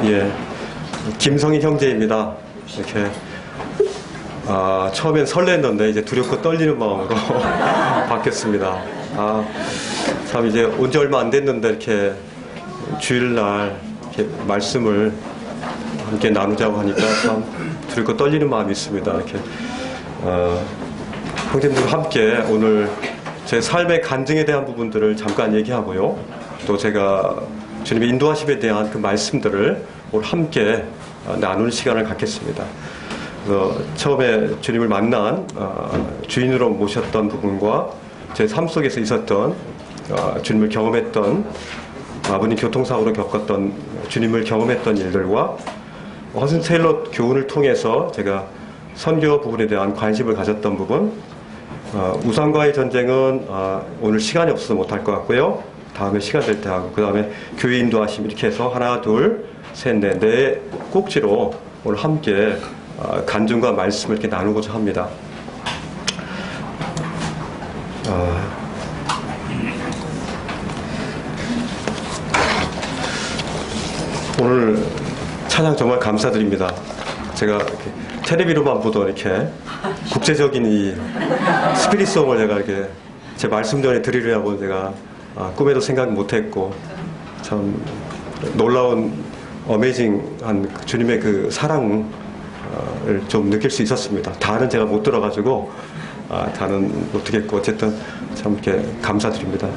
예, 김성희 형제입니다. 이렇게 처음엔 설렜는데 이제 두렵고 떨리는 마음으로 바뀌었습니다. 참 이제 온 지 얼마 안 됐는데 이렇게 주일날 이렇게 말씀을 함께 나누자고 하니까 참 두렵고 떨리는 마음이 있습니다. 이렇게 형제님들과 함께 오늘 제 삶의 간증에 대한 부분들을 잠깐 얘기하고요. 또 제가 주님의 인도하심에 대한 그 말씀들을 오늘 함께 나누는 시간을 갖겠습니다. 그래서 처음에 주님을 만난 주인으로 모셨던 부분과 제 삶 속에서 있었던 주님을 경험했던 아버님 교통사고로 겪었던 주님을 경험했던 일들과 허슨 테일러 교훈을 통해서 제가 선교 부분에 대한 관심을 가졌던 부분, 우상과의 전쟁은 오늘 시간이 없어서 못할 것 같고요. 다음에 시간 될 때 하고, 그 다음에 교회 인도하심 이렇게 해서 하나, 둘, 셋, 넷, 네 꼭지로 오늘 함께 간증과 말씀을 이렇게 나누고자 합니다. 오늘 찬양 정말 감사드립니다. 제가 이렇게 텔레비로만 보던 이렇게 국제적인 이 스피릿송을 제가 이렇게 제 말씀 전에 드리려고 제가 꿈에도 생각 못했고, 참 놀라운 어메이징한 주님의 그 사랑을 좀 느낄 수 있었습니다. 다는 제가 못 들어가지고 다는 못 듣겠고, 어쨌든 참 이렇게 감사드립니다.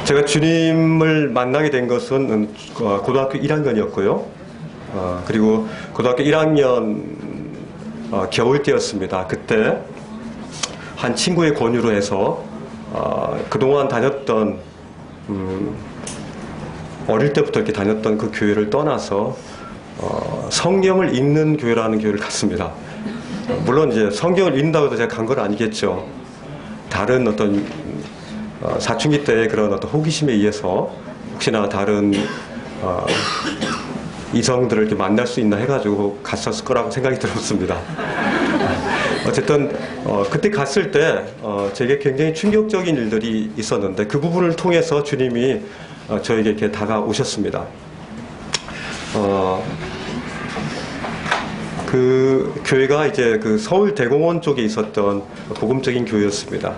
제가 주님을 만나게 된 것은 고등학교 1학년이었고요. 그리고 고등학교 1학년 겨울 때였습니다. 그때 한 친구의 권유로 해서 그동안 다녔던 어릴 때부터 이렇게 다녔던 그 교회를 떠나서 성경을 읽는 교회라는 교회를 갔습니다. 물론 이제 성경을 읽는다고 해서 제가 간 건 아니겠죠. 다른 어떤 사춘기 때의 그런 어떤 호기심에 의해서 혹시나 다른 이성들을 이렇게 만날 수 있나 해가지고 갔었을 거라고 생각이 들었습니다. 어쨌든 그때 갔을 때 제게 굉장히 충격적인 일들이 있었는데 그 부분을 통해서 주님이 저에게 이렇게 다가오셨습니다. 그 교회가 이제 그 서울 대공원 쪽에 있었던 복음적인 교회였습니다.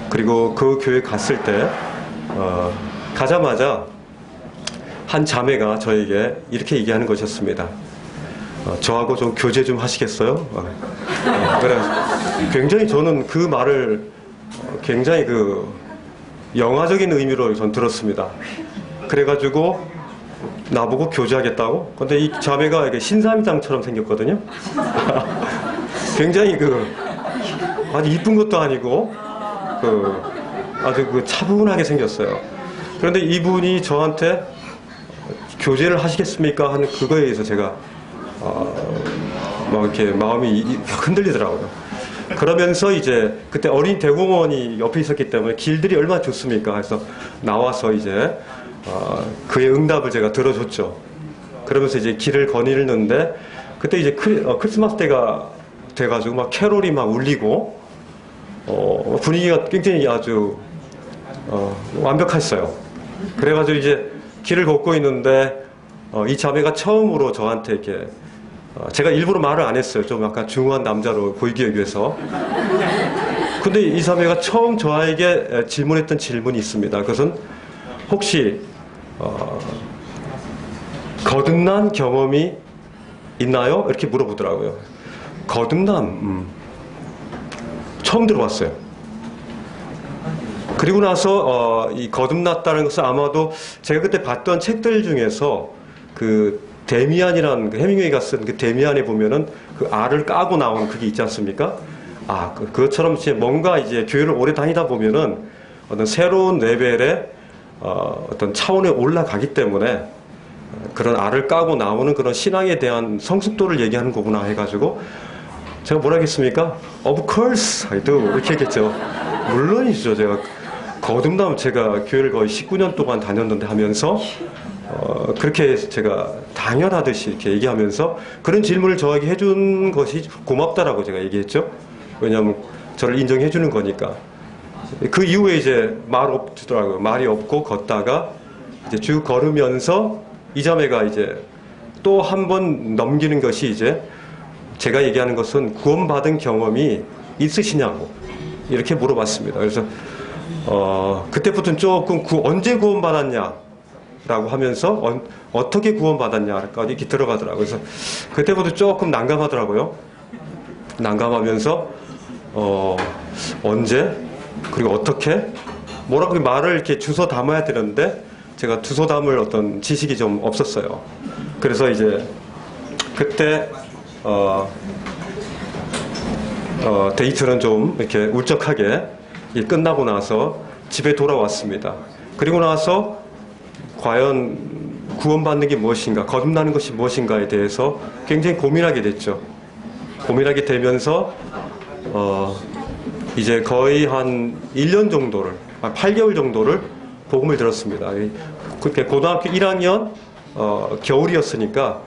그리고 그 교회 갔을 때 가자마자 한 자매가 저에게 이렇게 얘기하는 것이었습니다. 저하고 좀 교제 좀 하시겠어요? 그래 굉장히 저는 그 말을 굉장히 그 영화적인 의미로 전 들었습니다. 그래가지고 나보고 교제하겠다고? 근데 이 자매가 이게 신사임당처럼 생겼거든요. 굉장히 아주 이쁜 것도 아니고 아주 차분하게 생겼어요. 그런데 이분이 저한테 교제를 하시겠습니까? 하는 그거에 의해서 제가 막 이렇게 마음이 흔들리더라고요. 그러면서 이제 그때 어린 대공원이 옆에 있었기 때문에 길들이 얼마나 좋습니까? 그래서 나와서 이제 그의 응답을 제가 들어줬죠. 그러면서 이제 길을 거닐는데 그때 이제 크리스마스 때가 돼가지고 막 캐롤이 막 울리고 분위기가 굉장히 아주 완벽했어요. 그래가지고 이제 길을 걷고 있는데 이 자매가 처음으로 저한테 이렇게 제가 일부러 말을 안 했어요. 좀 약간 중후한 남자로 보이기 위해서. 근데 이 자매가 처음 저에게 질문했던 질문이 있습니다. 그것은 혹시 거듭난 경험이 있나요? 이렇게 물어보더라고요. 거듭남 처음 들어봤어요. 그리고 나서 이 거듭났다는 것은 아마도 제가 그때 봤던 책들 중에서 그 데미안이라는 그 해밍웨이가 쓴 그 데미안에 보면은 그 알을 까고 나오는 그게 있지 않습니까? 그것처럼 이제 뭔가 이제 교회를 오래 다니다 보면은 어떤 새로운 레벨의 어떤 차원에 올라가기 때문에 그런 알을 까고 나오는 그런 신앙에 대한 성숙도를 얘기하는 거구나 해가지고 제가 뭐라 했겠습니까? Of course I do 이렇게 얘기했죠. 물론이죠. 제가 거듭나면 제가 교회를 거의 19년 동안 다녔는데 하면서 그렇게 제가 당연하듯이 이렇게 얘기하면서 그런 질문을 저에게 해준 것이 고맙다라고 제가 얘기했죠. 왜냐하면 저를 인정해 주는 거니까. 그 이후에 이제 말 없더라고요. 말이 없고 걷다가 이제 쭉 걸으면서 이 자매가 이제 또 한 번 넘기는 것이 이제 제가 얘기하는 것은 구원받은 경험이 있으시냐고 이렇게 물어봤습니다. 그래서 그때부터는 조금 언제 구원받았냐라고 하면서 어떻게 구원받았냐까지 이렇게 들어가더라고요. 그래서 그때부터 조금 난감하더라고요. 난감하면서 언제 그리고 어떻게 뭐라고 말을 이렇게 주워 담아야 되는데 제가 주워 담을 어떤 지식이 좀 없었어요. 그래서 이제 그때 데이트는 좀 이렇게 울적하게 끝나고 나서 집에 돌아왔습니다. 그리고 나서 과연 구원받는 게 무엇인가, 거듭나는 것이 무엇인가에 대해서 굉장히 고민하게 됐죠. 고민하게 되면서 이제 거의 한 1년 정도를, 8개월 정도를 복음을 들었습니다. 그때 고등학교 1학년 겨울이었으니까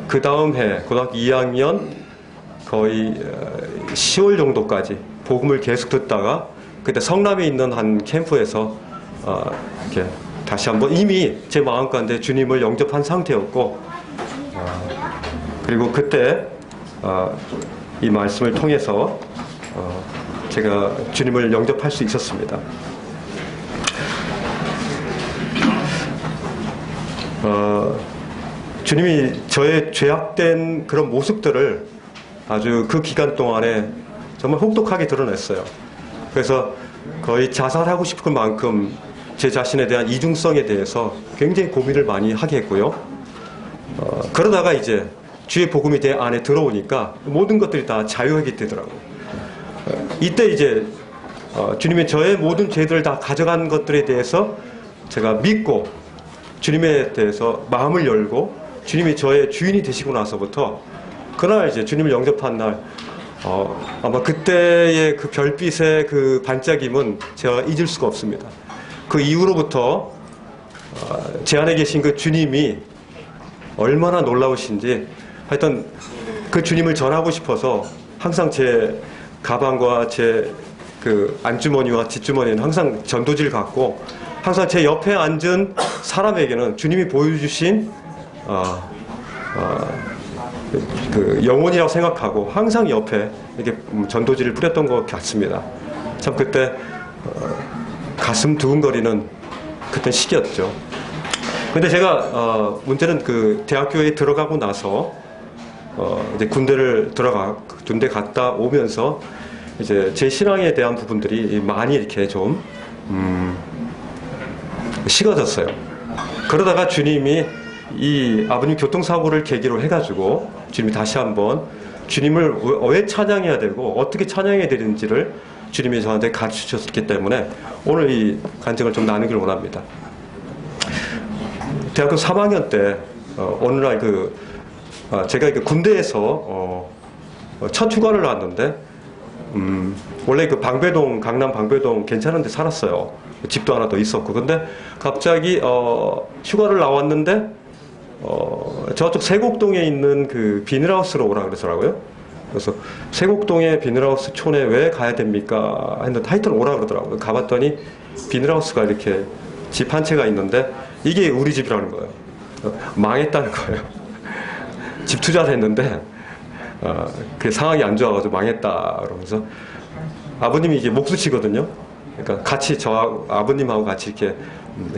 그 다음 해 고등학교 2학년 거의 10월 정도까지 복음을 계속 듣다가 그때 성남에 있는 한 캠프에서 이렇게 다시 한번 이미 제 마음 가운데 주님을 영접한 상태였고 그리고 그때 이 말씀을 통해서 제가 주님을 영접할 수 있었습니다. 주님이 저의 죄악된 그런 모습들을 아주 그 기간 동안에 정말 혹독하게 드러냈어요. 그래서 거의 자살하고 싶을 만큼 제 자신에 대한 이중성에 대해서 굉장히 고민을 많이 하게 했고요. 그러다가 이제 주의 복음이 내 안에 들어오니까 모든 것들이 다 자유하게 되더라고요. 이때 이제 주님이 저의 모든 죄들을 다 가져간 것들에 대해서 제가 믿고 주님에 대해서 마음을 열고 주님이 저의 주인이 되시고 나서부터 그날 이제 주님을 영접한 날 아마 그때의 그 별빛의 그 반짝임은 제가 잊을 수가 없습니다. 그 이후로부터 제 안에 계신 그 주님이 얼마나 놀라우신지 하여튼 그 주님을 전하고 싶어서 항상 제 가방과 제 그 안주머니와 뒷주머니는 항상 전도지를 갖고 항상 제 옆에 앉은 사람에게는 주님이 보여주신 그 영혼이라고 생각하고 항상 옆에 이렇게 전도지를 뿌렸던 것 같습니다. 참 그때 가슴 두근거리는 그때 시기였죠. 근데 제가 문제는 그 대학교에 들어가고 나서 이제 군대 갔다 오면서 이제 제 신앙에 대한 부분들이 많이 이렇게 좀 식어졌어요. 그러다가 주님이 이 아버님 교통사고를 계기로 해가지고 주님이 다시 한번 주님을 왜 찬양해야 되고 어떻게 찬양해야 되는지를 주님이 저한테 가르쳐 주셨기 때문에 오늘 이 간증을 좀 나누기를 원합니다. 대학교 3학년 때 어느 날 제가 군대에서 첫 휴가를 나왔는데 원래 그 강남 방배동 괜찮은 데 살았어요. 집도 하나 더 있었고. 근데 갑자기 휴가를 나왔는데 저쪽 세곡동에 있는 그 비닐하우스로 오라 그러더라고요. 그래서 세곡동의 비닐하우스 촌에 왜 가야 됩니까? 했는데 하여튼 오라 그러더라고요. 가봤더니 비닐하우스가 이렇게 집 한 채가 있는데 이게 우리 집이라는 거예요. 망했다는 거예요. 집 투자를 했는데 그 상황이 안 좋아가지고 망했다 그러면서 아버님이 이제 목수치거든요. 그러니까 같이 아버님하고 같이 이렇게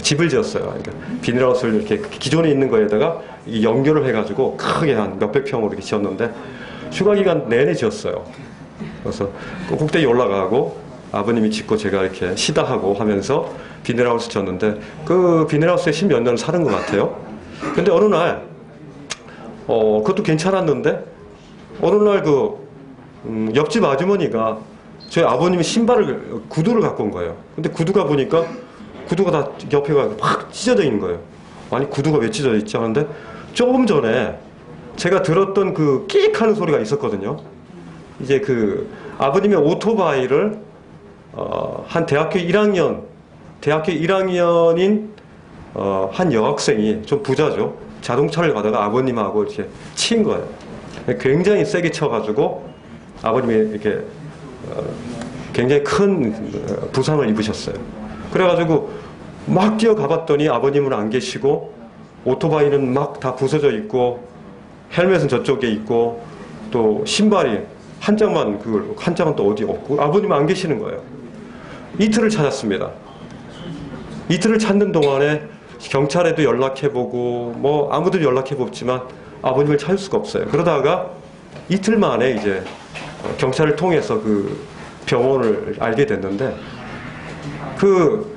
집을 지었어요. 그러니까 비닐하우스를 이렇게 기존에 있는 거에다가 연결을 해가지고 크게 한 몇백 평으로 이렇게 지었는데 휴가 기간 내내 지었어요. 그래서 꼭대기 올라가고 아버님이 짓고 제가 이렇게 시다하고 하면서 비닐하우스 지었는데 그 비닐하우스에 10몇 년 사는 것 같아요. 근데 어느 날 그것도 괜찮았는데 어느 날 옆집 아주머니가 저희 아버님이 구두를 갖고 온 거예요. 근데 구두가 보니까 구두가 다 옆에가 막 찢어져 있는 거예요. 아니 구두가 왜 찢어져 있지 하는데 조금 전에 제가 들었던 그 끽 하는 소리가 있었거든요. 이제 그 아버님의 오토바이를 한 대학교 1학년인 한 여학생이 좀 부자죠. 자동차를 가다가 아버님하고 이렇게 친 거예요. 굉장히 세게 쳐가지고 아버님이 이렇게 굉장히 큰 부상을 입으셨어요. 그래가지고 막 뛰어가 봤더니 아버님은 안 계시고 오토바이는 막 다 부서져 있고 헬멧은 저쪽에 있고 또 신발이 한 장만 한 장은 또 어디 없고 아버님은 안 계시는 거예요. 이틀을 찾았습니다. 이틀을 찾는 동안에 경찰에도 연락해보고 뭐 아무도 연락해보지만 아버님을 찾을 수가 없어요. 그러다가 이틀 만에 이제 경찰을 통해서 그 병원을 알게 됐는데 그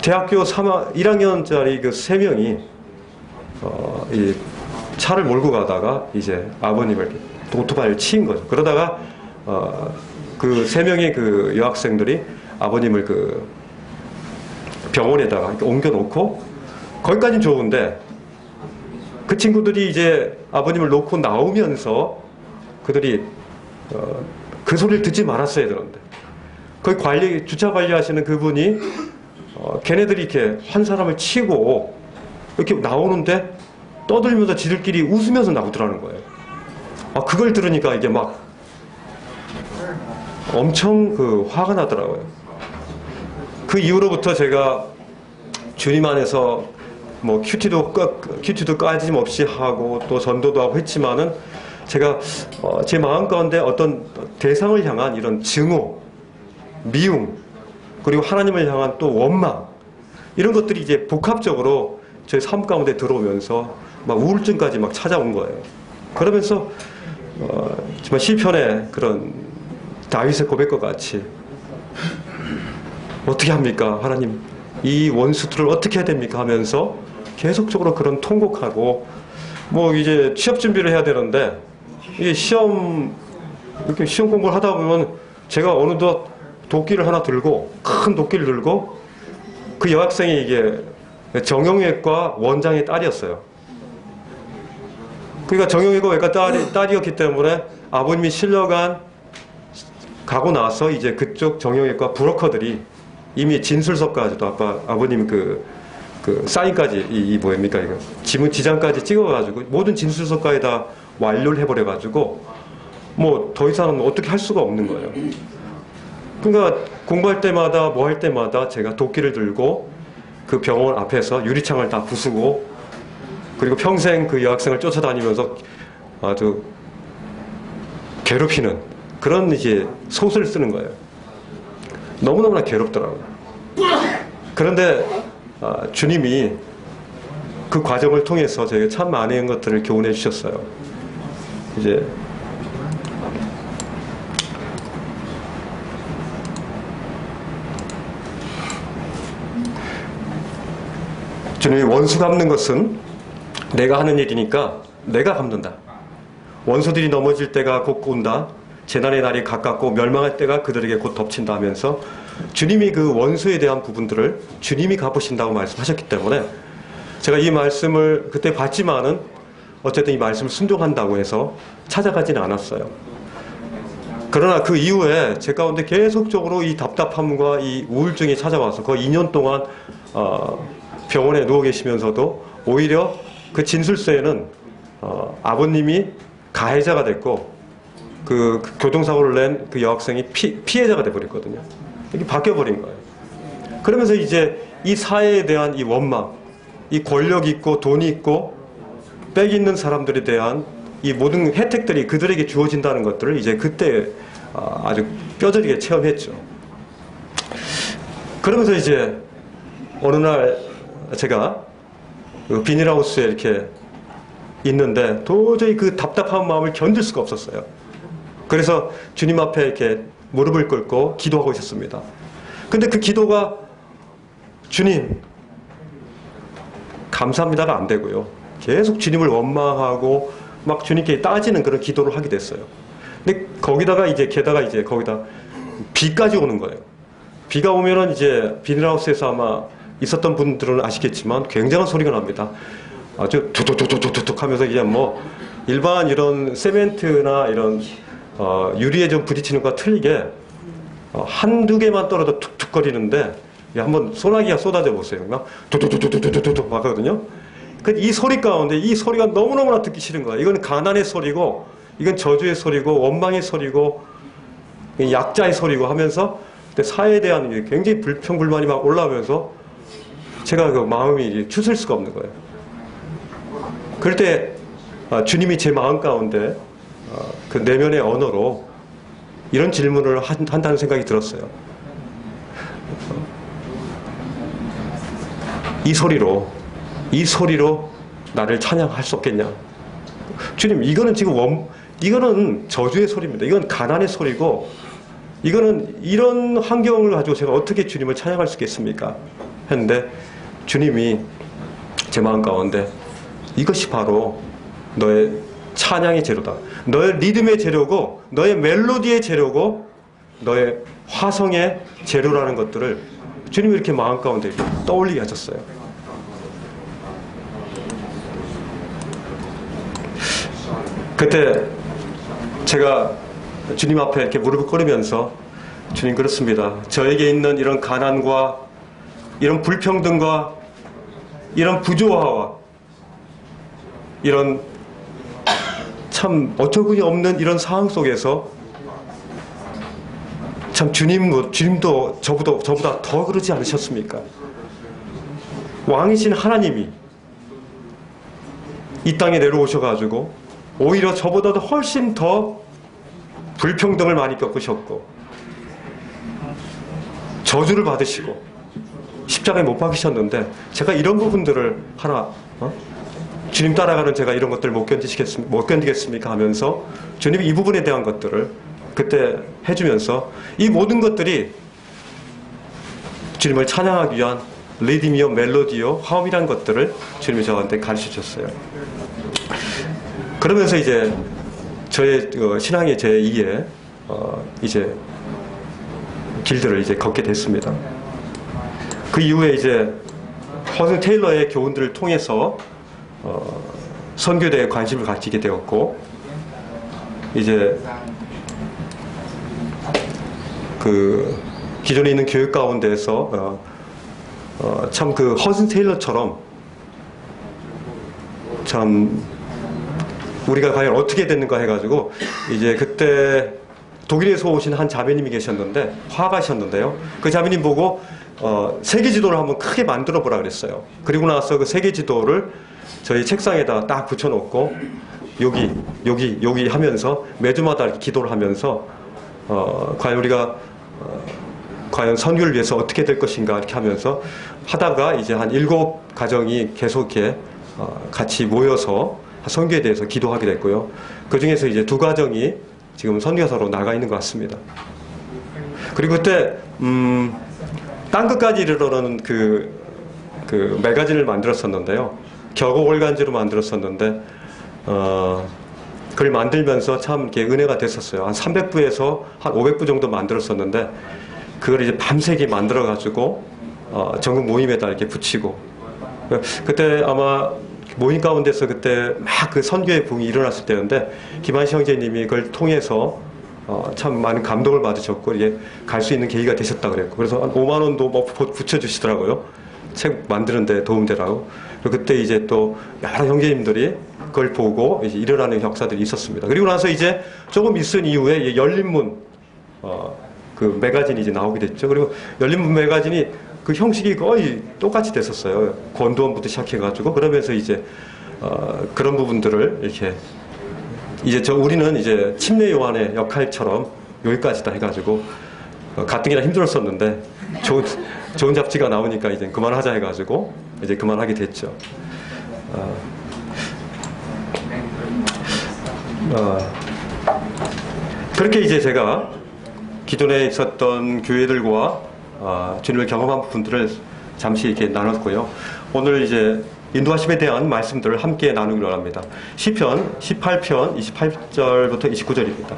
대학교 1학년짜리 그 3명이 이 차를 몰고 가다가 이제 아버님을 오토바이를 치인 거죠. 그러다가 그 3명의 그 여학생들이 아버님을 그 병원에다가 이렇게 옮겨놓고 거기까지는 좋은데 그 친구들이 이제 아버님을 놓고 나오면서 그들이 그 소리를 듣지 말았어야 되는데 거기 주차 관리하시는 그분이 걔네들이 이렇게 한 사람을 치고 이렇게 나오는데 떠들면서 지들끼리 웃으면서 나오더라는 거예요. 그걸 들으니까 이게 막 엄청 그 화가 나더라고요. 그 이후로부터 제가 주님 안에서 뭐 큐티도 까짐없이 하고 또 전도도 하고 했지만은 제가 제 마음 가운데 어떤 대상을 향한 이런 증오, 미움, 그리고 하나님을 향한 또 원망 이런 것들이 이제 복합적으로 제 삶 가운데 들어오면서 막 우울증까지 막 찾아온 거예요. 그러면서 정말 시편의 그런 다윗의 고백과 같이 어떻게 합니까? 하나님 이 원수들을 어떻게 해야 됩니까? 하면서 계속적으로 그런 통곡하고 뭐 이제 취업 준비를 해야 되는데 이 이렇게 시험 공부를 하다 보면 제가 어느덧 도끼를 하나 들고 큰 도끼를 들고 그 여학생이 이게 정형외과 원장의 딸이었어요. 그러니까 정형외과 외과 딸이었기 때문에 아버님이 가고 나서 이제 그쪽 정형외과 브로커들이 이미 진술서까지도 아버님 그 사인까지 이 뭐입니까 이거 지장까지 찍어가지고 모든 진술서까지 다 완료를 해버려가지고 뭐 더 이상은 어떻게 할 수가 없는 거예요. 그러니까 공부할 때마다 뭐 할 때마다 제가 도끼를 들고 그 병원 앞에서 유리창을 다 부수고 그리고 평생 그 여학생을 쫓아다니면서 아주 괴롭히는 그런 이제 소설을 쓰는 거예요. 너무너무나 괴롭더라고요. 그런데 주님이 그 과정을 통해서 저에게 참 많은 것들을 교훈해 주셨어요. 이제 주님이 원수 갚는 것은 내가 하는 일이니까 내가 갚는다. 원수들이 넘어질 때가 곧 온다. 재난의 날이 가깝고 멸망할 때가 그들에게 곧 덮친다 하면서 주님이 그 원수에 대한 부분들을 주님이 갚으신다고 말씀하셨기 때문에 제가 이 말씀을 그때 봤지만은 어쨌든 이 말씀을 순종한다고 해서 찾아가지는 않았어요. 그러나 그 이후에 제 가운데 계속적으로 이 답답함과 이 우울증이 찾아와서 거의 2년 동안 병원에 누워 계시면서도 오히려 그 진술서에는 아버님이 가해자가 됐고 그 교통사고를 낸 그 여학생이 피해자가 돼버렸거든요. 이게 바뀌어버린 거예요. 그러면서 이제 이 사회에 대한 이 원망, 이 권력 있고 돈이 있고 빽 있는 사람들에 대한 이 모든 혜택들이 그들에게 주어진다는 것들을 이제 그때 아주 뼈저리게 체험했죠. 그러면서 이제 어느 날 제가 그 비닐하우스에 이렇게 있는데 도저히 그 답답한 마음을 견딜 수가 없었어요. 그래서 주님 앞에 이렇게 무릎을 꿇고 기도하고 있었습니다. 근데 그 기도가 주님 감사합니다가 안 되고요. 계속 주님을 원망하고 막 주님께 따지는 그런 기도를 하게 됐어요. 근데 거기다가 이제 게다가 이제 거기다 비까지 오는 거예요. 비가 오면은 이제 비닐하우스에서 아마 있었던 분들은 아시겠지만 굉장한 소리가 납니다. 아주 툭툭툭툭툭툭 하면서 그냥 뭐 일반 이런 세멘트나 이런 유리에 좀 부딪히는 것과 틀리게 한두 개만 떨어도 툭툭거리는데 한번 소나기가 쏟아져 보세요. 막 툭툭툭툭툭툭 하거든요. 이 소리 가운데 이 소리가 너무너무나 듣기 싫은 거야. 이건 가난의 소리고 이건 저주의 소리고 원망의 소리고 약자의 소리고 하면서 사회에 대한 굉장히 불평불만이 막 올라오면서 제가 그 마음이 추스릴 수가 없는 거예요. 그럴 때 주님이 제 마음 가운데 그 내면의 언어로 이런 질문을 한다는 생각이 들었어요. 이 소리로 나를 찬양할 수 없겠냐? 주님, 이거는 지금 이거는 저주의 소리입니다. 이건 가난의 소리고, 이거는 이런 환경을 가지고 제가 어떻게 주님을 찬양할 수 있겠습니까? 했는데 주님이 제 마음 가운데 이것이 바로 너의 찬양의 재료다. 너의 리듬의 재료고, 너의 멜로디의 재료고, 너의 화성의 재료라는 것들을 주님이 이렇게 마음 가운데 이렇게 떠올리게 하셨어요. 그때 제가 주님 앞에 이렇게 무릎을 꿇으면서, 주님, 그렇습니다. 저에게 있는 이런 가난과 이런 불평등과 이런 부조화와 이런 참 어처구니 없는 이런 상황 속에서 참 주님도 저보다 더 그러지 않으셨습니까? 왕이신 하나님이 이 땅에 내려오셔가지고 오히려 저보다도 훨씬 더 불평등을 많이 겪으셨고 저주를 받으시고 십자가에 못 박히셨는데, 제가 이런 부분들을 하나 주님 따라가는 제가 이런 것들 못 견디겠습니까 하면서 주님이 이 부분에 대한 것들을 그때 해주면서 이 모든 것들이 주님을 찬양하기 위한 리듬이요 멜로디요 화음이란 것들을 주님이 저한테 가르쳐 주셨어요. 그러면서 이제 저의 신앙의 제2의 이제 길들을 이제 걷게 됐습니다. 그 이후에 이제 허슨 테일러의 교훈들을 통해서 선교대에 관심을 가지게 되었고, 이제 그 기존에 있는 교육 가운데서 참 그 허슨 테일러처럼 참 우리가 과연 어떻게 됐는가 해가지고, 이제 그때 독일에서 오신 한 자매님이 계셨는데, 화가셨는데요. 그 자매님 보고 세계 지도를 한번 크게 만들어 보라 그랬어요. 그리고 나서 그 세계 지도를 저희 책상에다 딱 붙여놓고 여기 하면서 매주마다 이렇게 기도를 하면서 과연 우리가 과연 선교를 위해서 어떻게 될 것인가 이렇게 하면서 하다가 이제 한 7가정이 계속 이렇게 같이 모여서 선교에 대해서 기도하게 됐고요. 그 중에서 이제 2가정이 지금 선교사로 나가 있는 것 같습니다. 그리고 그때 땅끝까지 이르러는 그 매거진을 만들었었는데요. 격오월간지로 만들었었는데 그걸 만들면서 참 이렇게 은혜가 됐었어요. 한 300부에서 한 500부 정도 만들었었는데, 그걸 이제 밤새게 만들어가지고 전국 모임에다 이렇게 붙이고, 그때 아마 모임 가운데서 그때 막 그 선교의 붕이 일어났을 때였는데, 김한시 형제님이 그걸 통해서 참 많은 감동을 받으셨고, 이게 갈 수 있는 계기가 되셨다 그랬고, 그래서 한 5만 원도 뭐 붙여주시더라고요. 책 만드는데 도움되라고. 그리고 그때 이제 또 여러 형제님들이 그걸 보고 이제 일어나는 역사들이 있었습니다. 그리고 나서 이제 조금 있은 이후에 열린문 그 매거진이 이제 나오게 됐죠. 그리고 열린문 매거진이 그 형식이 거의 똑같이 됐었어요. 권도원부터 시작해가지고, 그러면서 이제 그런 부분들을 이렇게 이제 우리는 이제 침례 요한의 역할처럼 여기까지다 해가지고 가뜩이나 힘들었었는데 좋은 잡지가 나오니까 이제 그만하자 해가지고 이제 그만하게 됐죠. 그렇게 이제 제가 기존에 있었던 교회들과 주님을 경험한 부분들을 잠시 이렇게 나눴고요. 오늘 이제 인도하심에 대한 말씀들을 함께 나누기로 합니다. 시편 18편 28절부터 29절입니다.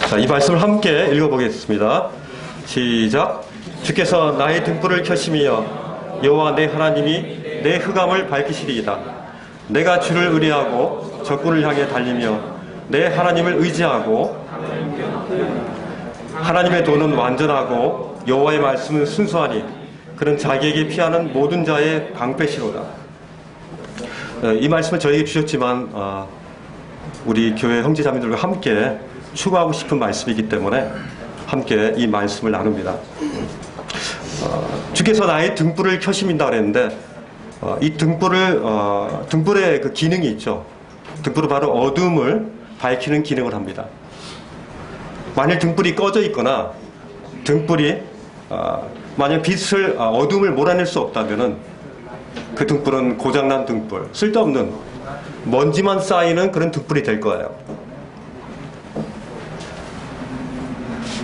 자, 이 말씀을 함께 읽어보겠습니다. 시작. 주께서 나의 등불을 켜시며 여호와 내 하나님이 내 흑암을 밝히시리이다. 내가 주를 의뢰하고 적군을 향해 달리며 내 하나님을 의지하고 하나님의 도는 완전하고 여호와의 말씀은 순수하니 그는 자기에게 피하는 모든 자의 방패시로다. 이 말씀을 저에게 주셨지만 우리 교회 형제자매들과 함께 추구하고 싶은 말씀이기 때문에 함께 이 말씀을 나눕니다. 주께서 나의 등불을 켜심인다 그랬는데 이 등불의 그 기능이 있죠. 등불은 바로 어둠을 밝히는 기능을 합니다. 만일 등불이 꺼져 있거나 등불이 만약 빛을 어둠을 몰아낼 수 없다면은 그 등불은 고장난 등불, 쓸데없는 먼지만 쌓이는 그런 등불이 될 거예요.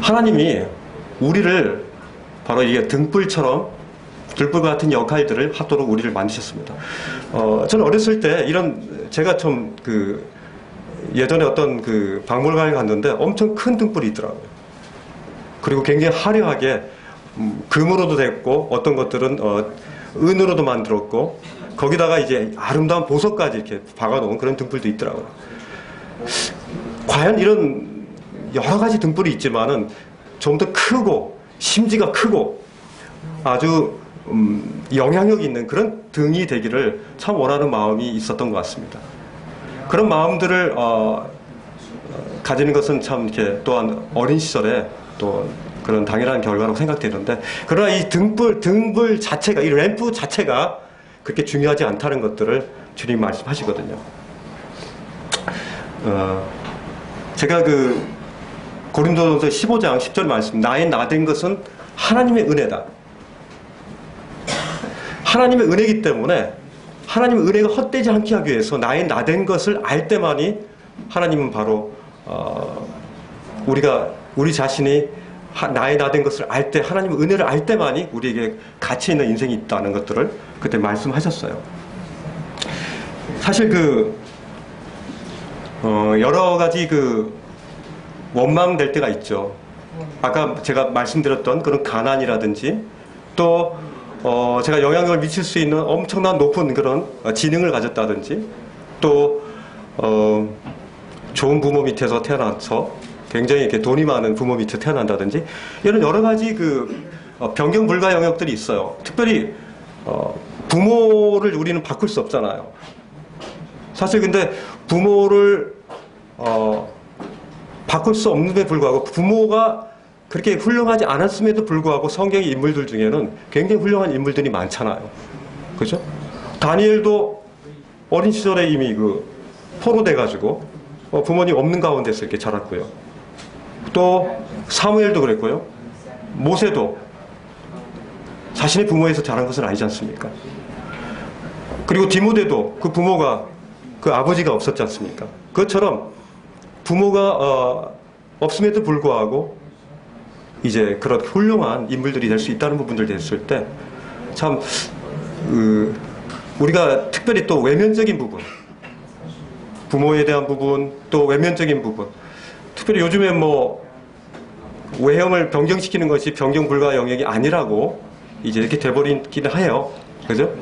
하나님이 우리를 바로 이게 등불처럼 등불 같은 역할들을 하도록 우리를 만드셨습니다. 저는 어렸을 때 제가 좀 예전에 어떤 박물관에 갔는데 엄청 큰 등불이 있더라고요. 그리고 굉장히 화려하게 금으로도 됐고 어떤 것들은 은으로도 만들었고 거기다가 이제 아름다운 보석까지 이렇게 박아놓은 그런 등불도 있더라고요. 과연 이런 여러 가지 등불이 있지만은 좀 더 크고 심지가 크고 아주 영향력 있는 그런 등이 되기를 참 원하는 마음이 있었던 것 같습니다. 그런 마음들을 가지는 것은 참 이렇게 또한 어린 시절에 또 그런 당연한 결과라고 생각되는데, 그러나 이 등불 자체가, 이 램프 자체가 그렇게 중요하지 않다는 것들을 주님 말씀하시거든요. 제가 고린도전서 15장 10절 말씀, 나의 나된 것은 하나님의 은혜다. 하나님의 은혜이기 때문에 하나님의 은혜가 헛되지 않게 하기 위해서 나의 나된 것을 알 때만이 하나님은 바로 우리 자신이 나의 나된 것을 알 때, 하나님의 은혜를 알 때만이 우리에게 가치 있는 인생이 있다는 것들을 그때 말씀하셨어요. 사실 여러 가지 원망될 때가 있죠. 아까 제가 말씀드렸던 그런 가난이라든지 또 제가 영향력을 미칠 수 있는 엄청난 높은 그런 지능을 가졌다든지 또 좋은 부모 밑에서 태어나서 굉장히 이렇게 돈이 많은 부모 밑에 태어난다든지 이런 여러 가지 변경 불가 영역들이 있어요. 특별히 부모를 우리는 바꿀 수 없잖아요. 사실 근데 부모를 바꿀 수 없는데 불구하고 부모가 그렇게 훌륭하지 않았음에도 불구하고 성경의 인물들 중에는 굉장히 훌륭한 인물들이 많잖아요. 그죠? 다니엘도 어린 시절에 이미 포로돼가지고 부모님 없는 가운데서 이렇게 자랐고요. 또 사무엘도 그랬고요. 모세도 자신의 부모에서 자란 것은 아니지 않습니까? 그리고 디모데도 그 부모가 아버지가 없었지 않습니까? 그것처럼 부모가 없음에도 불구하고 이제 그런 훌륭한 인물들이 될 수 있다는 부분들 됐을 때 참 우리가 특별히 또 외면적인 부분, 부모에 대한 부분, 또 외면적인 부분, 특별히 요즘에 외형을 변경시키는 것이 변경 불가 영역이 아니라고 이제 이렇게 돼버리기는 해요. 그죠?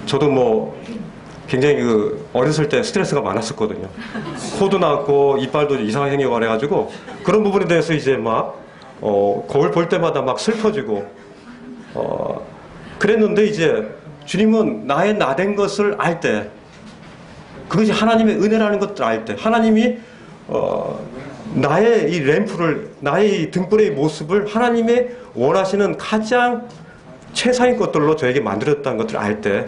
저도 굉장히 어렸을 때 스트레스가 많았었거든요. 코도 나왔고 이빨도 이상하게 생겨가 그래가지고 그런 부분에 대해서 이제 거울 볼 때마다 슬퍼지고 그랬는데, 이제 주님은 나의 나된 것을 알 때, 그것이 하나님의 은혜라는 것을 알 때, 하나님이 나의 이 램프를, 나의 이 등불의 모습을 하나님의 원하시는 가장 최상의 것들로 저에게 만들었다는 것을 알 때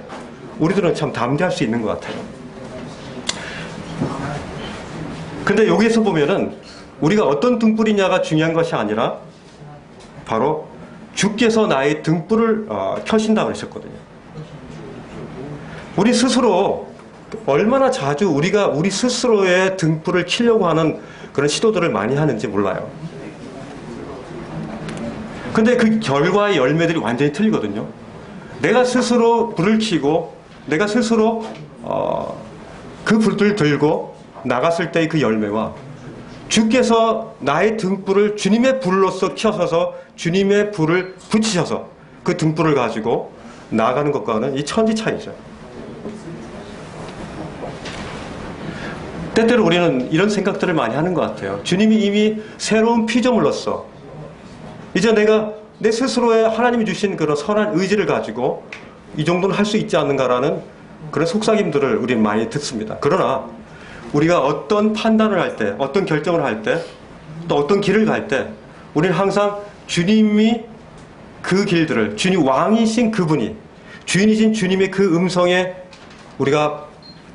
우리들은 참 담대할 수 있는 것 같아요. 근데 여기에서 보면은 우리가 어떤 등불이냐가 중요한 것이 아니라 바로 주께서 나의 등불을 켜신다고 하셨거든요. 우리 스스로 얼마나 자주 우리가 우리 스스로의 등불을 켜려고 하는 그런 시도들을 많이 하는지 몰라요. 근데 그 결과의 열매들이 완전히 틀리거든요. 내가 스스로 불을 켜고 내가 스스로 그 불을 들고 나갔을 때의 그 열매와 주께서 나의 등불을 주님의 불로서 켜셔서 주님의 불을 붙이셔서 그 등불을 가지고 나아가는 것과는 이 천지 차이죠. 때때로 우리는 이런 생각들을 많이 하는 것 같아요. 주님이 이미 새로운 피조물로서 이제 내가 내 스스로의 하나님이 주신 그런 선한 의지를 가지고 이 정도는 할 수 있지 않는가라는 그런 속삭임들을 우리는 많이 듣습니다. 그러나 우리가 어떤 판단을 할 때, 어떤 결정을 할 때, 또 어떤 길을 갈 때 우리는 항상 주님이 그 길들을, 주님 왕이신 그분이, 주인이신 주님의 그 음성에 우리가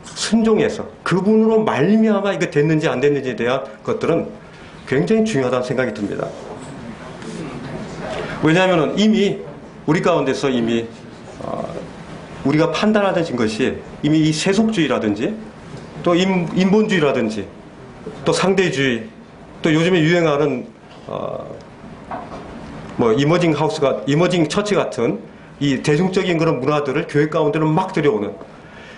순종해서 그분으로 말미암아 이게 됐는지 안 됐는지에 대한 것들은 굉장히 중요하다는 생각이 듭니다. 왜냐하면 이미 우리 가운데서 이미 우리가 판단하던 것이 이미 이 세속주의라든지 또 인본주의라든지 또 상대주의 또 요즘에 유행하는 이머징 처치 같은 이 대중적인 그런 문화들을 교회 가운데로 막 들여오는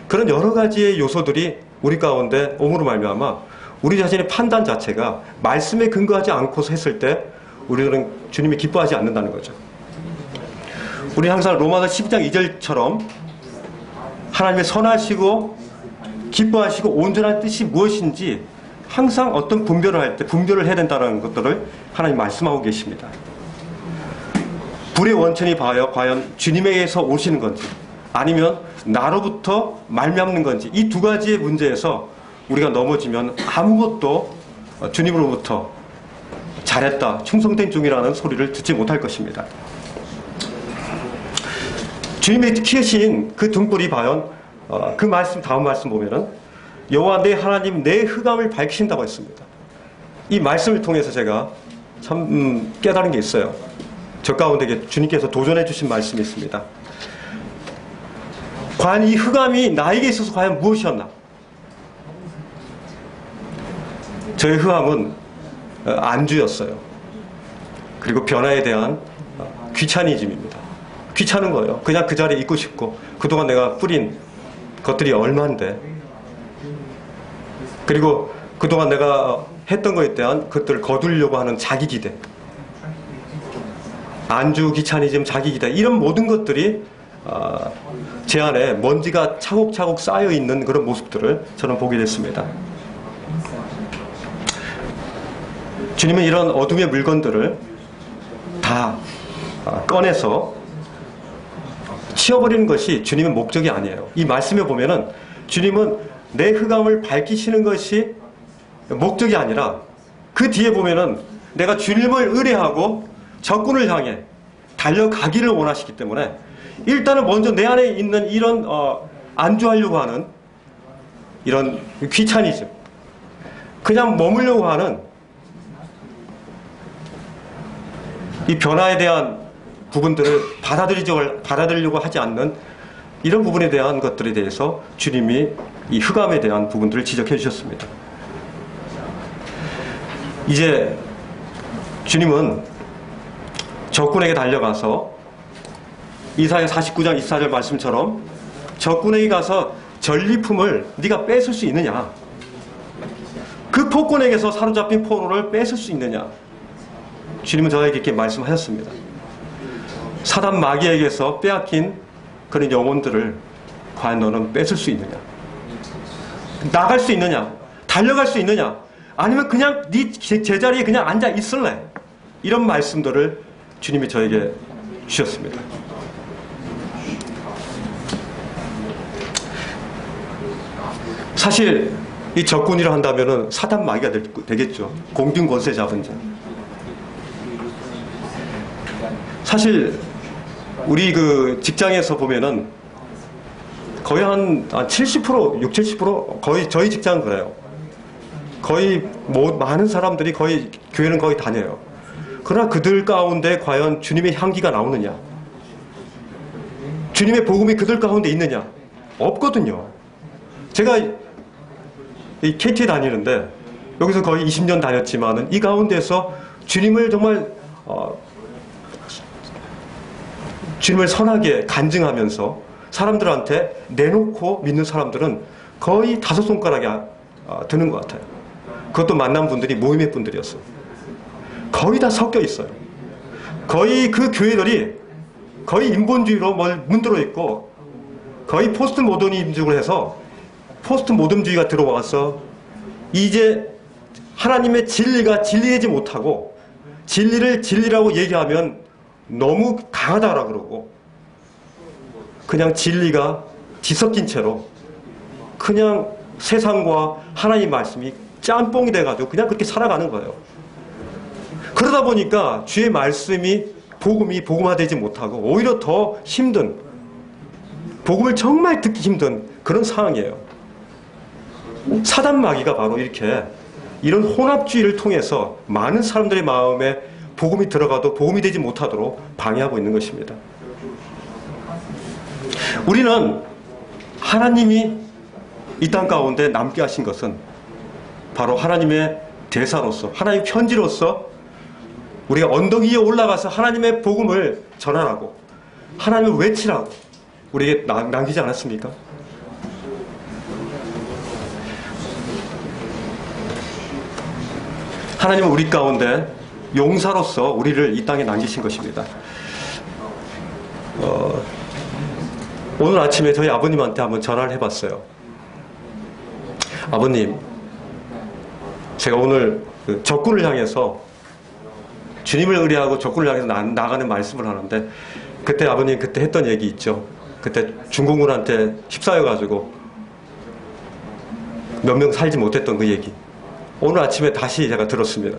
그런 여러 가지의 요소들이 우리 가운데 옴으로 말미암아 우리 자신의 판단 자체가 말씀에 근거하지 않고서 했을 때 우리들은 주님이 기뻐하지 않는다는 거죠. 우리 항상 로마서 12장 2절처럼 하나님의 선하시고 기뻐하시고 온전한 뜻이 무엇인지 항상 어떤 분별을 할 때 분별을 해야 된다는 것들을 하나님 말씀하고 계십니다. 불의 원천이 과연 주님에게서 오시는 건지 아니면 나로부터 말미암는 건지 이 두 가지의 문제에서 우리가 넘어지면 아무것도 주님으로부터 잘했다, 충성된 중이라는 소리를 듣지 못할 것입니다. 주님의 키우신 그 등불이 과연 그 말씀 다음 말씀 보면은 여호와 내 하나님 내 흑암을 밝히신다고 했습니다. 이 말씀을 통해서 제가 참 깨달은 게 있어요. 저 가운데 주님께서 도전해 주신 말씀이 있습니다. 과연 이 흑암이 나에게 있어서 과연 무엇이었나? 저의 흑암은 안주였어요. 그리고 변화에 대한 귀차니즘입니다. 귀찮은 거예요. 그냥 그 자리에 있고 싶고 그동안 내가 뿌린 것들이 얼만데 그리고 그동안 내가 했던 것에 대한 것들을 거두려고 하는 자기 기대 안주, 귀차니즘, 자기 기대 이런 모든 것들이 제 안에 먼지가 차곡차곡 쌓여있는 그런 모습들을 저는 보게 됐습니다. 주님은 이런 어둠의 물건들을 다 꺼내서 치워버리는 것이 주님의 목적이 아니에요. 이 말씀에 보면은 주님은 내 흑암을 밝히시는 것이 목적이 아니라 그 뒤에 보면은 내가 주님을 의뢰하고 적군을 향해 달려가기를 원하시기 때문에 일단은 먼저 내 안에 있는 이런 안주하려고 하는 이런 귀차니즘 그냥 머물려고 하는 이 변화에 대한 부분들을 받아들이려고 하지 않는 이런 부분에 대한 것들에 대해서 주님이 이 흑암에 대한 부분들을 지적해 주셨습니다. 이제 주님은 적군에게 달려가서 이사야 49장 24절 말씀처럼 적군에게 가서 전리품을 네가 뺏을 수 있느냐? 그 폭군에게서 사로잡힌 포로를 뺏을 수 있느냐? 주님은 저에게 이렇게 말씀하셨습니다. 사단 마귀에게서 빼앗긴 그런 영혼들을 과연 너는 뺏을 수 있느냐? 나갈 수 있느냐? 달려갈 수 있느냐? 아니면 그냥 네 제자리에 그냥 앉아 있을래? 이런 말씀들을 주님이 저에게 주셨습니다. 사실 이 적군이라 한다면은 사단 마귀가 되겠죠. 공중 권세 잡은 자. 사실 우리 그 직장에서 보면은 거의 한 70%, 60, 70% 거의 저희 직장은 그래요. 거의 많은 사람들이 거의 교회는 거의 다녀요. 그러나 그들 가운데 과연 주님의 향기가 나오느냐? 주님의 복음이 그들 가운데 있느냐? 없거든요. 제가 이 KT에 다니는데 여기서 거의 20년 다녔지만은 이 가운데서 주님을 정말 주님을 선하게 간증하면서 사람들한테 내놓고 믿는 사람들은 거의 5손가락이 드는 것 같아요. 그것도 만난 분들이 모임의 분들이었어요. 거의 다 섞여 있어요. 거의 그 교회들이 거의 인본주의로 문들어 있고 거의 포스트 모더니즘으로 해서 포스트 모더니즘주의가 들어와서 이제 하나님의 진리가 진리이지 못하고 진리를 진리라고 얘기하면 너무 강하다라 그러고 그냥 진리가 뒤섞인 채로 그냥 세상과 하나님 말씀이 짬뽕이 돼가지고 그냥 그렇게 살아가는 거예요. 그러다 보니까 주의 말씀이 복음이 복음화되지 못하고 오히려 더 힘든 복음을 정말 듣기 힘든 그런 상황이에요. 사단 마귀가 바로 이렇게 이런 혼합주의를 통해서 많은 사람들의 마음에 복음이 들어가도 복음이 되지 못하도록 방해하고 있는 것입니다. 우리는 하나님이 이 땅 가운데 남게 하신 것은 바로 하나님의 대사로서 하나님의 편지로서 우리가 언덕 위에 올라가서 하나님의 복음을 전하라고 하나님을 외치라고 우리에게 남기지 않았습니까? 하나님은 우리 가운데 용사로서 우리를 이 땅에 남기신 것입니다. 오늘 아침에 저희 아버님한테 한번 전화를 해봤어요. 아버님, 제가 오늘 적군을 향해서 주님을 의뢰하고 적군을 향해서 나가는 말씀을 하는데 그때 아버님 그때 했던 얘기 있죠. 그때 중공군한테 휩싸여가지고 몇 명 살지 못했던 그 얘기. 오늘 아침에 다시 제가 들었습니다.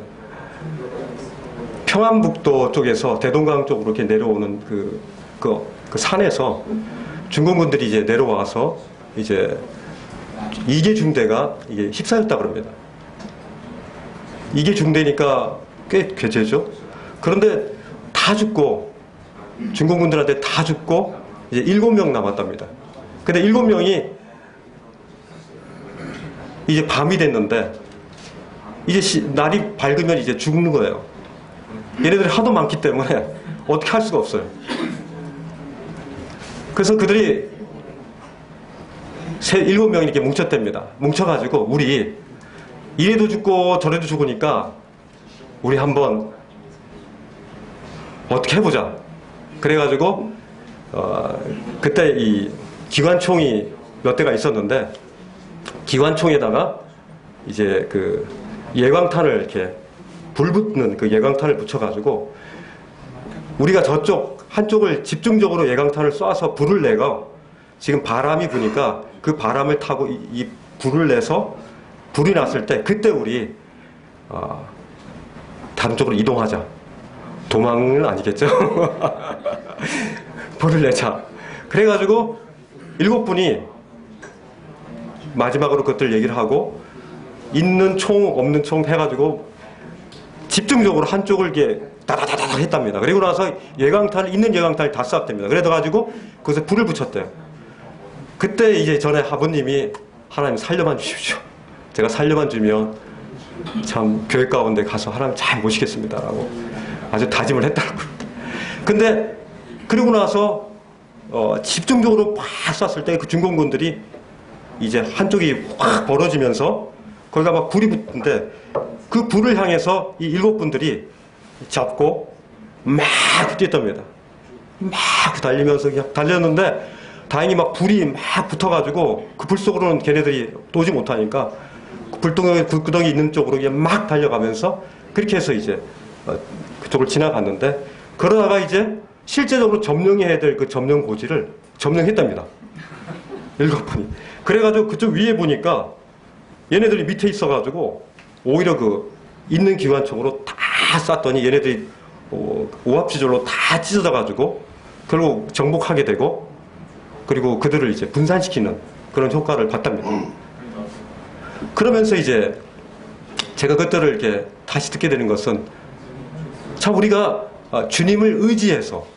평안북도 쪽에서 대동강 쪽으로 이렇게 내려오는 그 산에서 중공군들이 이제 내려와서 이제 2개 중대가 이게 휩싸였다 그럽니다. 2개 중대니까 꽤 괴죄죠. 그런데 다 죽고 중공군들한테 다 죽고 이제 7명 남았답니다. 근데 7명이 이제 밤이 됐는데 이제 날이 밝으면 이제 죽는 거예요. 얘네들이 하도 많기 때문에 어떻게 할 수가 없어요. 그래서 그들이 7명이 이렇게 뭉쳤답니다. 뭉쳐가지고 우리 이래도 죽고 저래도 죽으니까 우리 한번 어떻게 해보자. 그래가지고 그때 이 기관총이 몇 대가 있었는데 기관총에다가 이제 그 예광탄을 이렇게 불 붙는 그 예광탄을 붙여가지고 우리가 저쪽 한쪽을 집중적으로 예광탄을 쏴서 불을 내고 지금 바람이 부니까 그 바람을 타고 이 불을 내서 불이 났을 때 그때 우리 다른 쪽으로 이동하자. 도망은 아니겠죠? 불을 내자. 그래가지고 7분이 마지막으로 그것들 얘기를 하고 있는 총 없는 총 해가지고 집중적으로 한쪽을 이렇게 다다다다 했답니다. 그리고 나서 있는 예광탄을 다 쐈답니다. 그래가지고 그것에 불을 붙였대요. 그때 이제 전에 아버님이 하나님 살려만 주십시오. 제가 살려만 주면 참 교회 가운데 가서 하나님 잘 모시겠습니다라고 아주 다짐을 했더라고요. 근데 그리고 나서 집중적으로 팍 쐈을 때 그 중공군들이 이제 한쪽이 확 벌어지면서 거기가 막 불이 붙는데 그 불을 향해서 이 7분들이 잡고 막 뛰었답니다. 막 달리면서 그냥 달렸는데 다행히 막 불이 막 붙어가지고 그 불 속으로는 걔네들이 오지 못하니까 불구덩이 있는 쪽으로 그냥 막 달려가면서 그렇게 해서 이제 그쪽을 지나갔는데 그러다가 이제 실제적으로 점령해야 될 그 점령 고지를 점령했답니다. 7분이. 그래가지고 그쪽 위에 보니까 얘네들이 밑에 있어가지고 오히려 그 있는 기관총으로 다 쐈더니 얘네들이 오합지졸로 다 찢어져가지고 결국 정복하게 되고 그리고 그들을 이제 분산시키는 그런 효과를 봤답니다. 그러면서 이제 제가 그것들을 이렇게 다시 듣게 되는 것은 참 우리가 주님을 의지해서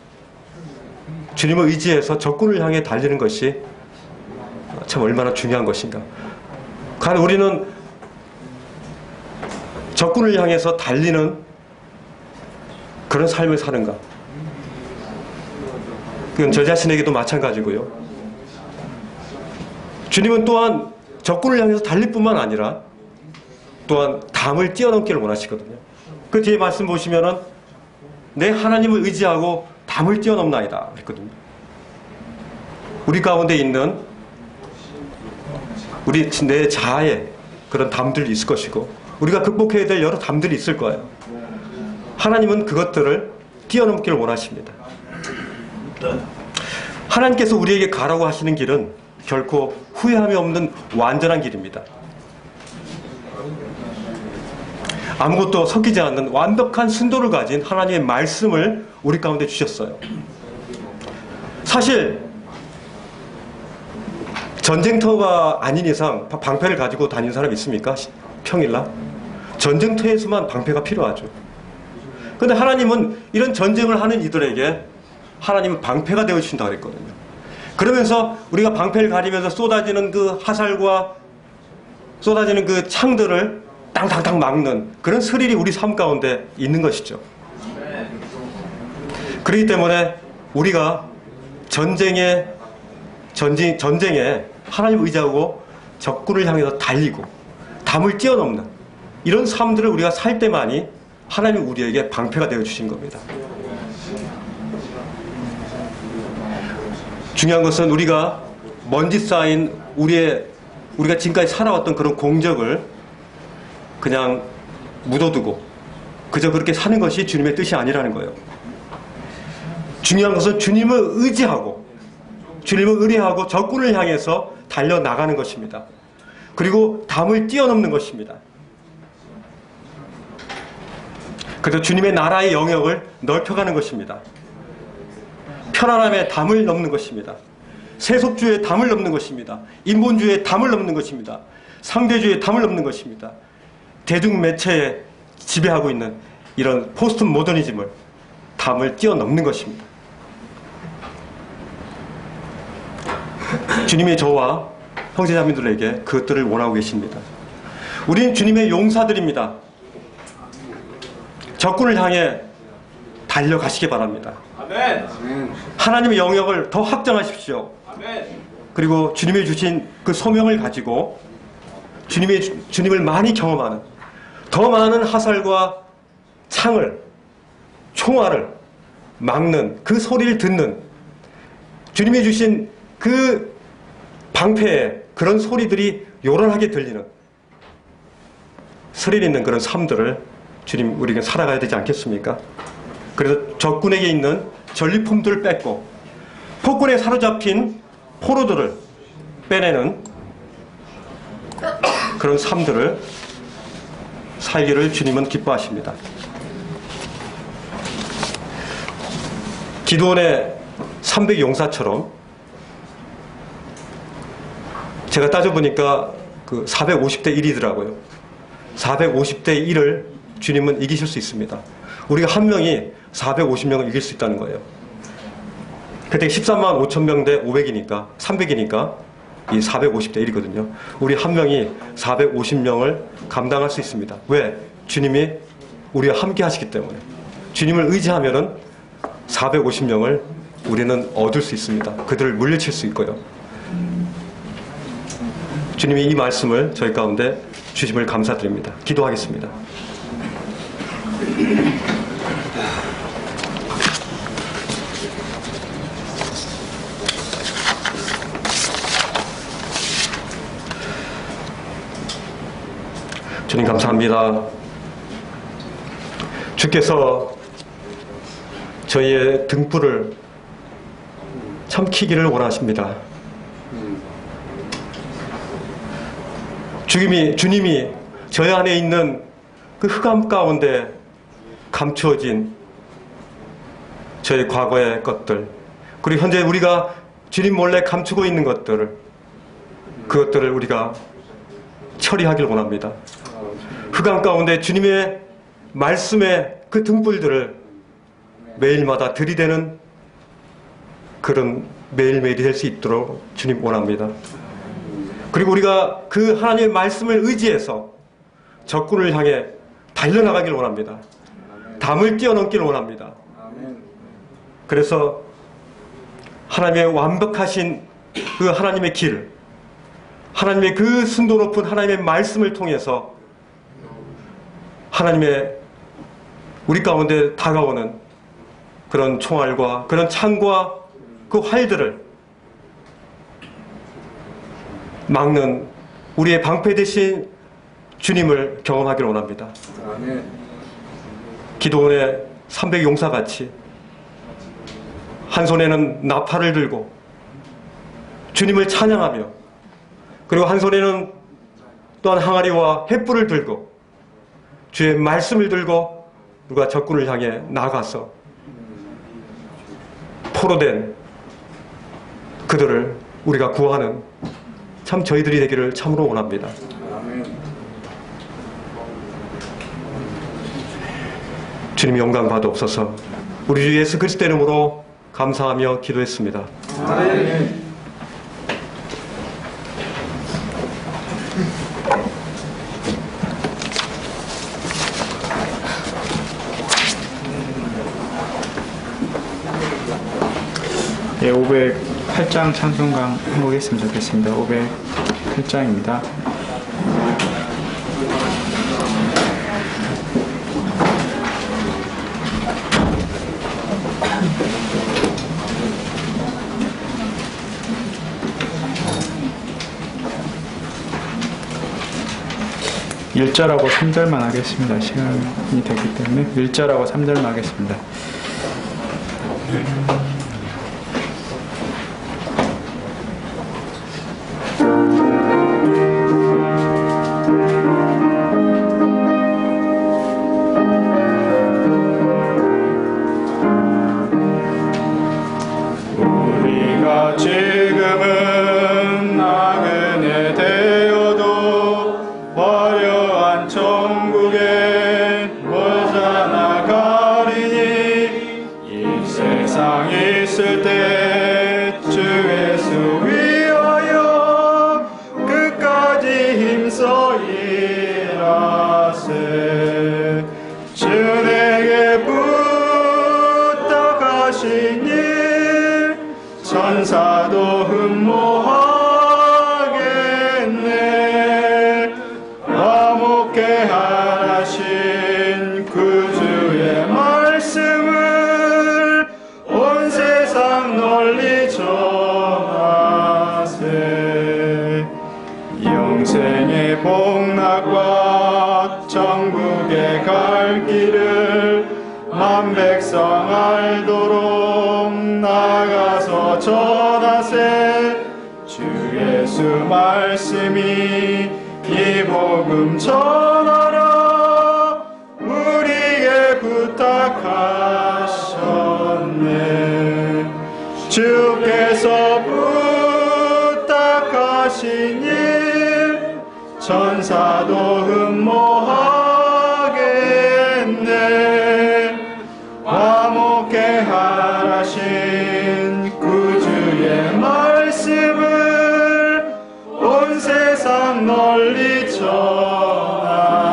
적군을 향해 달리는 것이 참 얼마나 중요한 것인가. 과연 우리는 적군을 향해서 달리는 그런 삶을 사는가. 그건 저 자신에게도 마찬가지고요. 주님은 또한 적군을 향해서 달릴 뿐만 아니라 또한 담을 뛰어넘기를 원하시거든요. 그 뒤에 말씀 보시면은 내 하나님을 의지하고 담을 뛰어넘나이다 했거든요. 우리 가운데 있는 내 자아에 그런 담들이 있을 것이고 우리가 극복해야 될 여러 담들이 있을 거예요. 하나님은 그것들을 뛰어넘기를 원하십니다. 하나님께서 우리에게 가라고 하시는 길은 결코 후회함이 없는 완전한 길입니다. 아무것도 섞이지 않는 완벽한 순도를 가진 하나님의 말씀을 우리 가운데 주셨어요. 사실 전쟁터가 아닌 이상 방패를 가지고 다니는 사람 있습니까? 평일날? 전쟁터에서만 방패가 필요하죠. 그런데 하나님은 이런 전쟁을 하는 이들에게 하나님은 방패가 되어주신다고 그랬거든요. 그러면서 우리가 방패를 가리면서 쏟아지는 그 화살과 쏟아지는 그 창들을 땅땅땅 막는 그런 스릴이 우리 삶 가운데 있는 것이죠. 그렇기 때문에 우리가 전쟁에 하나님을 의지하고 적군을 향해서 달리고 담을 뛰어넘는 이런 삶들을 우리가 살 때만이 하나님이 우리에게 방패가 되어주신 겁니다. 중요한 것은 우리가 먼지 쌓인 우리가 지금까지 살아왔던 그런 공적을 그냥 묻어두고 그저 그렇게 사는 것이 주님의 뜻이 아니라는 거예요. 중요한 것은 주님을 의지하고 주님을 의뢰하고 적군을 향해서 달려나가는 것입니다. 그리고 담을 뛰어넘는 것입니다. 그래서 주님의 나라의 영역을 넓혀가는 것입니다. 편안함의 담을 넘는 것입니다. 세속주의의 담을 넘는 것입니다. 인본주의의 담을 넘는 것입니다. 상대주의의 담을 넘는 것입니다. 대중매체에 지배하고 있는 이런 포스트 모더니즘을 담을 뛰어넘는 것입니다. 주님이 저와 형제자매들에게 그것들을 원하고 계십니다. 우리는 주님의 용사들입니다. 적군을 향해 달려가시기 바랍니다. 아멘. 하나님의 영역을 더 확장하십시오. 아멘. 그리고 주님이 주신 그 소명을 가지고 주님을 많이 경험하는 더 많은 화살과 창을 총알을 막는 그 소리를 듣는 주님이 주신 그 방패에 그런 소리들이 요란하게 들리는 스릴 있는 그런 삶들을 주님 우리가 살아가야 되지 않겠습니까? 그래서 적군에게 있는 전리품들을 뺏고 폭군에 사로잡힌 포로들을 빼내는 그런 삶들을 살기를 주님은 기뻐하십니다. 기드온의 300용사처럼 제가 따져보니까 그 450대 1이더라고요. 450대 1을 주님은 이기실 수 있습니다. 우리가 한 명이 450명을 이길 수 있다는 거예요. 그때 13만 5천 명 대 500이니까 300이니까 이 450대 1이거든요. 우리 한 명이 450명을 감당할 수 있습니다. 왜? 주님이 우리와 함께 하시기 때문에. 주님을 의지하면은 450명을 우리는 얻을 수 있습니다. 그들을 물리칠 수 있고요. 주님이 이 말씀을 저희 가운데 주심을 감사드립니다. 기도하겠습니다. 주님 감사합니다. 주께서 저희의 등불을 참키기를 원하십니다. 주님이 저희 안에 있는 그 흑암 가운데 감추어진 저희 과거의 것들, 그리고 현재 우리가 주님 몰래 감추고 있는 그것들을 우리가 처리하길 원합니다. 흑암 가운데 주님의 말씀의 그 등불들을 매일마다 들이대는 그런 매일매일이 될 수 있도록 주님 원합니다. 그리고 우리가 그 하나님의 말씀을 의지해서 적군을 향해 달려나가길 원합니다. 담을 뛰어넘기를 원합니다. 그래서 하나님의 완벽하신 그 하나님의 길, 하나님의 그 순도 높은 하나님의 말씀을 통해서 하나님의 우리 가운데 다가오는 그런 총알과 그런 창과 그 활들을 막는 우리의 방패 대신 주님을 경험하기를 원합니다. 기도원의 300 용사같이 한 손에는 나팔을 들고 주님을 찬양하며, 그리고 한 손에는 또한 항아리와 횃불을 들고 주의 말씀을 들고 우리가 적군을 향해 나아가서 포로된 그들을 우리가 구하는 참 저희들이 되기를 참으로 원합니다. 주님 영광 받옵소서. 우리 주 예수 그리스도 이름으로 감사하며 기도했습니다. 아멘. 예, 508장 찬송강 한곡 했으면 좋겠습니다. 508장입니다. 일절하고 3절만 하겠습니다. 시간이 되기 때문에 1절하고 3절만 하겠습니다. 우리가 지금은 나그네 되어도 화려한 천국에 멀잖아 가리니, 이 세상 있을 때 주 예수 위하여 끝까지 힘써 일하세. 주 내게 부탁하신 일 천사도 흠모하겠네. 화목케 하신 구주의 말씀을 온 세상 널리 전하세. 영생의 복락과 천국에 갈 길을 만 백성 알도록 나가서 전하세. 주 예수 말씀이 이 복음 전하라 우리에게 부탁하셨네. 주께서 부탁하신 일 천사도 흠모하겠네. 화목케 하신 구주의 말씀을 온 세상 널리 전하세.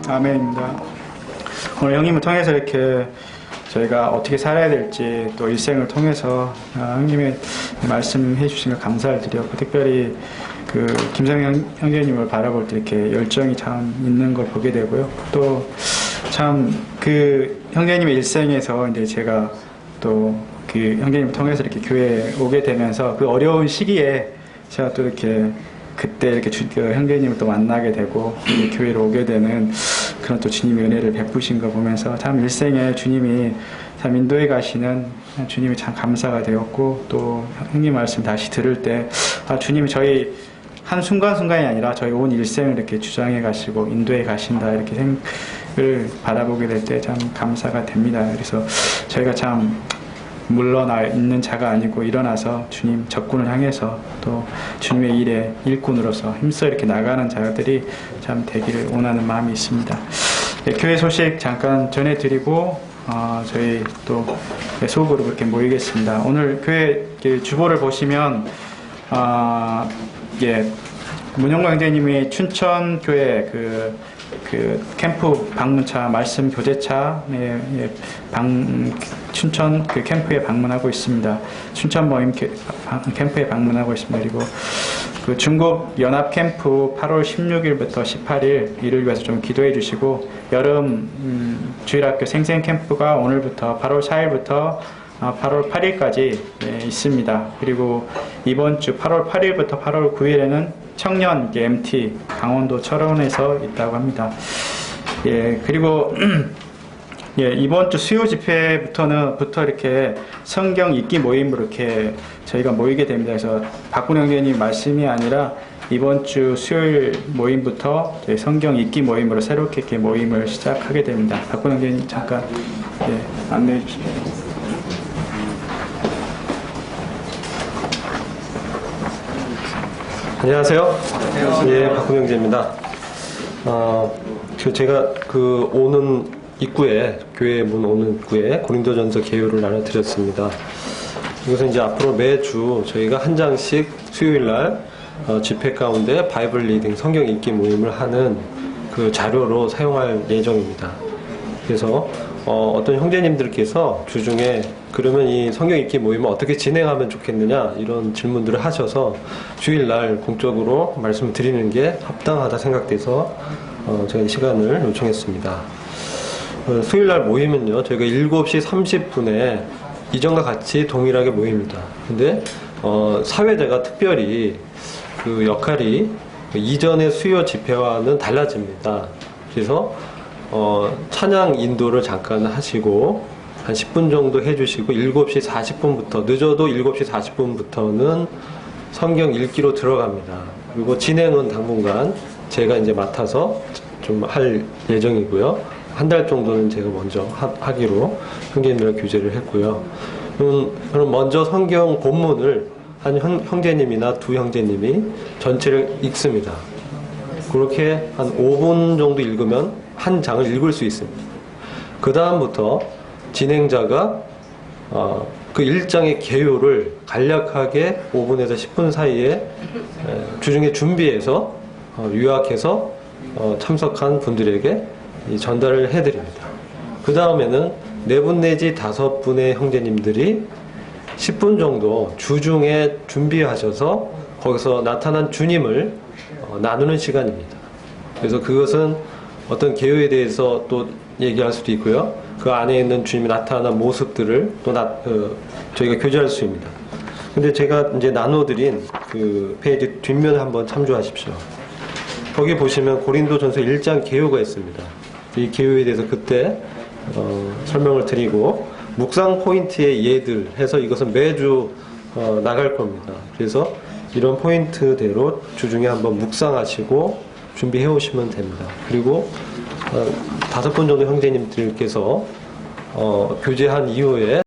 아멘입니다. 오늘 형님을 통해서 이렇게 저희가 어떻게 살아야 될지, 또 일생을 통해서 형님의 말씀해 주신 걸 감사를 드렸고, 특별히 그 김성현 형제님을 바라볼 때 이렇게 열정이 참 있는 걸 보게 되고요. 또 참 그 형제님의 일생에서 이제 제가 또 그 형제님을 통해서 이렇게 교회에 오게 되면서 그 어려운 시기에 제가 또 이렇게 그때 이렇게 형제님을 또 만나게 되고 교회로 오게 되는 그런 또 주님의 은혜를 베푸신 거 보면서 참 일생에 주님이 참 인도에 가시는 주님이 참 감사가 되었고, 또 형님 말씀 다시 들을 때 주님이 저희 한 순간순간이 아니라 저희 온 일생을 이렇게 주장해 가시고 인도에 가신다, 이렇게 생각을 바라보게 될 때 참 감사가 됩니다. 그래서 저희가 참 물러나 있는 자가 아니고 일어나서 주님 적군을 향해서 또 주님의 일에 일꾼으로서 힘써 이렇게 나가는 자들이 참 되기를 원하는 마음이 있습니다. 네, 교회 소식 잠깐 전해드리고 저희 또 소그룹 이렇게 모이겠습니다. 오늘 교회 주보를 보시면 문영광 형제님이 춘천 교회 그 캠프 방문차, 말씀 교제차, 춘천 그 캠프에 방문하고 있습니다. 춘천 모임 캠프에 방문하고 있습니다. 그리고 그 중국 연합 캠프 8월 16일부터 18일 이를 위해서 좀 기도해 주시고, 여름 주일학교 생생 캠프가 오늘부터 8월 4일부터 8월 8일까지 있습니다. 그리고 이번 주 8월 8일부터 8월 9일에는 청년 MT 강원도 철원에서 있다고 합니다. 예, 그리고 예, 이번 주 수요 집회부터 이렇게 성경 읽기 모임으로 이렇게 저희가 모이게 됩니다. 그래서 박군 형제님 말씀이 아니라 이번 주 수요일 모임부터 저희 성경 읽기 모임으로 새롭게 이렇게 모임을 시작하게 됩니다. 박군 형제님 잠깐 예, 안내해 주시죠. 안녕하세요. 예, 박훈영재입니다. 제가 오는 입구에, 교회 문 오는 입구에 고린도전서 개요를 나눠드렸습니다. 이것은 이제 앞으로 매주 저희가 한 장씩 수요일 날 집회 가운데 바이블 리딩 성경 읽기 모임을 하는 그 자료로 사용할 예정입니다. 그래서 어떤 형제님들께서 주중에 그러면 이 성경 읽기 모임을 어떻게 진행하면 좋겠느냐 이런 질문들을 하셔서 주일날 공적으로 말씀을 드리는 게 합당하다 생각돼서 제가 이 시간을 요청했습니다. 수요일날 모임은요 저희가 7시 30분에 이전과 같이 동일하게 모입니다. 근데 사회대가 특별히 그 역할이 이전의 수요 집회와는 달라집니다. 그래서 찬양 인도를 잠깐 하시고 한 10분 정도 해주시고 7시 40분부터 늦어도 7시 40분부터는 성경 읽기로 들어갑니다. 그리고 진행은 당분간 제가 이제 맡아서 좀 할 예정이고요. 한 달 정도는 제가 먼저 하기로 형제님이랑 규제를 했고요. 그럼 먼저 성경 본문을 한 형제님이나 두 형제님이 전체를 읽습니다. 그렇게 한 5분 정도 읽으면 한 장을 읽을 수 있습니다. 그 다음부터 진행자가 그 1장의 개요를 간략하게 5분에서 10분 사이에 주중에 준비해서 요약해서 참석한 분들에게 전달을 해드립니다. 그 다음에는 4분 내지 5분의 형제님들이 10분 정도 주중에 준비하셔서 거기서 나타난 주님을 나누는 시간입니다. 그래서 그것은 어떤 개요에 대해서 또 얘기할 수도 있고요. 그 안에 있는 주님이 나타난 모습들을 또 저희가 교제할 수 있습니다. 근데 제가 이제 나눠드린 그 페이지 뒷면을 한번 참조하십시오. 거기 보시면 고린도전서 1장 개요가 있습니다. 이 개요에 대해서 그때 설명을 드리고 묵상 포인트의 예들 해서 이것은 매주 나갈 겁니다. 그래서 이런 포인트대로 주중에 한번 묵상하시고 준비해 오시면 됩니다. 그리고 5분 정도 형제님들께서 교제한 이후에